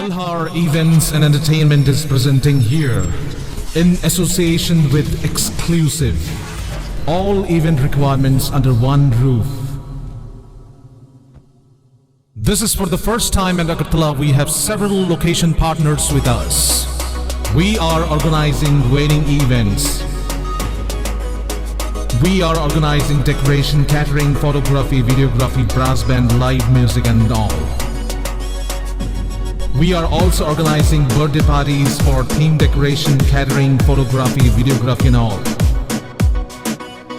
Malhar Events and Entertainment is presenting here, in association with Exclusive, all event requirements under one roof. This is for the first time in Agartala. We have several location partners with us. We are organizing wedding events. We are organizing decoration, catering, photography, videography, brass band, live music and all. We are also organizing birthday parties for theme decoration, catering, photography, videography and all.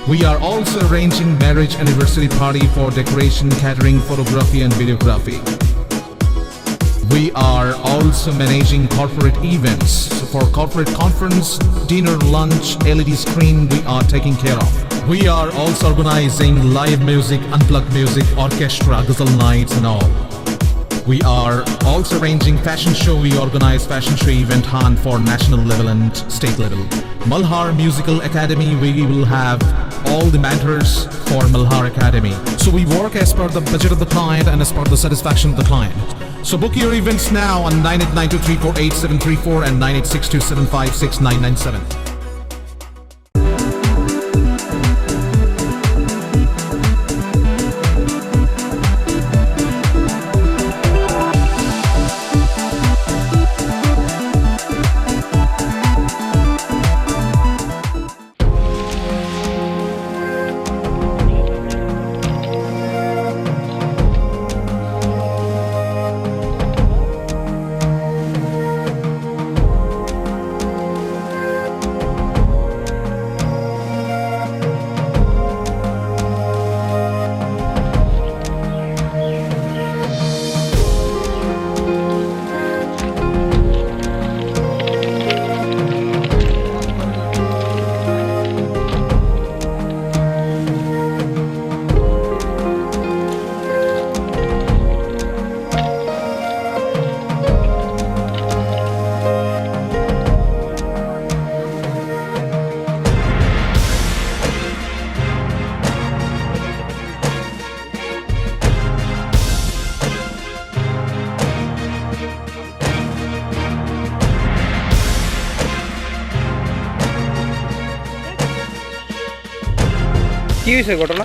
We are also arranging marriage anniversary party for decoration, catering, photography and videography. We are also managing corporate events. So for corporate conference, dinner, lunch, LED screen, we are taking care of. We are also organizing live music, unplugged music, orchestra, ghazal nights and all. We are also arranging fashion show. We organize fashion show event Han for national level and state level. Malhar Musical Academy, we will have all the mentors for Malhar Academy. So we work as per the budget of the client and as per the satisfaction of the client. So book your events now on 9892348734 and 9862756997. কি হয়েছে ঘটনা?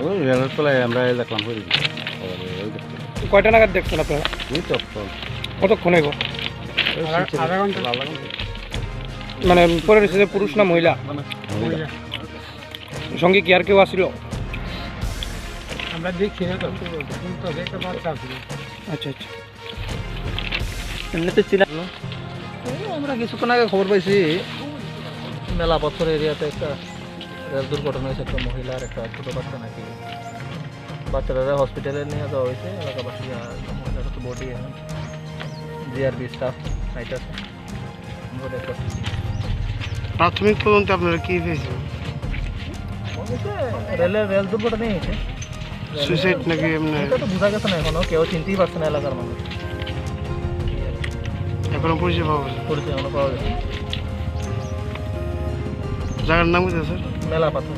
ওই রেলের তলায় আমরা দেখলাম কয়টা নাগাদ দেখছেন আপনারা? এই তো কতক্ষণ এগো? আধা ঘন্টা। মানে পরে রয়েছে যে পুরুষ না মহিলা? সঙ্গে কি আর কেউ আসছিল? আমরা দেখছি না তো দেখতে পাচ্ছি। আচ্ছা আচ্ছা। এমনিতে চিনা আমরা কিছুক্ষণ আগে খবর পাইছি মেলা পাথর এরিয়াতে একটা রেল দুর্ঘটনা হয়েছে, একটা মহিলা আর একটা ছোটো বাচ্চা নাকি, বাচ্চারা হসপিটালে নিয়ে যাওয়া হয়েছে এলাকাবাসী। আর মহিলাটা তো বডি জিআরবি স্টাফ নাইট আছে। প্রাথমিক তদন্তে আপনারা কি পেয়েছেন? রেল দুর্ঘটনাই হয়েছে। সুইসাইড নাকি এমনি এটা তো বোঝা গেছে না, এখনো কেউ চিনতেই পারছে না এলাকার মানুষ। এখনো পরিচয় পাওয়া গেছে? পরিচয় এখনো পাওয়া গেছে। জায়গার নাম কি স্যার? মেলা পাথর।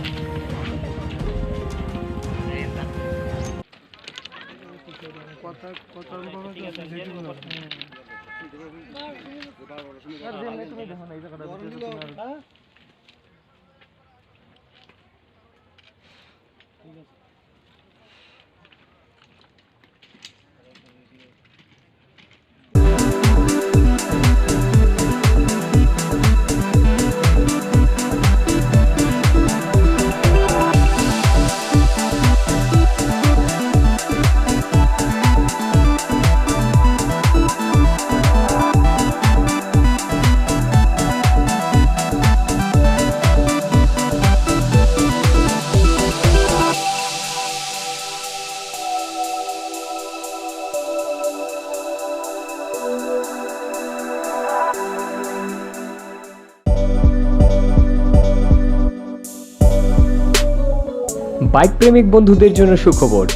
বাইক প্রেমিক বন্ধুদের জন্য সুখবর,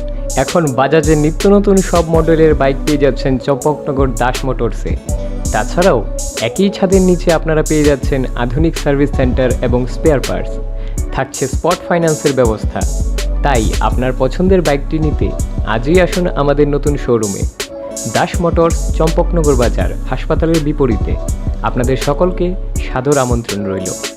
এখন বাজাজের নিত্য নতুন সব মডেলের বাইক পেয়ে যাচ্ছেন চম্পকনগর দাস মোটরসে। তাছাড়াও একই ছাদের নিচে আপনারা পেয়ে যাচ্ছেন আধুনিক সার্ভিস সেন্টার এবং স্পেয়ার পার্টস, থাকছে স্পট ফাইন্যান্সের ব্যবস্থা। তাই আপনার পছন্দের বাইকটি নিতে আজই আসুন আমাদের নতুন শোরুমে। দাস মোটরস, চম্পকনগর বাজার, হাসপাতালের বিপরীতে। আপনাদের সকলকে সাদর আমন্ত্রণ রইল।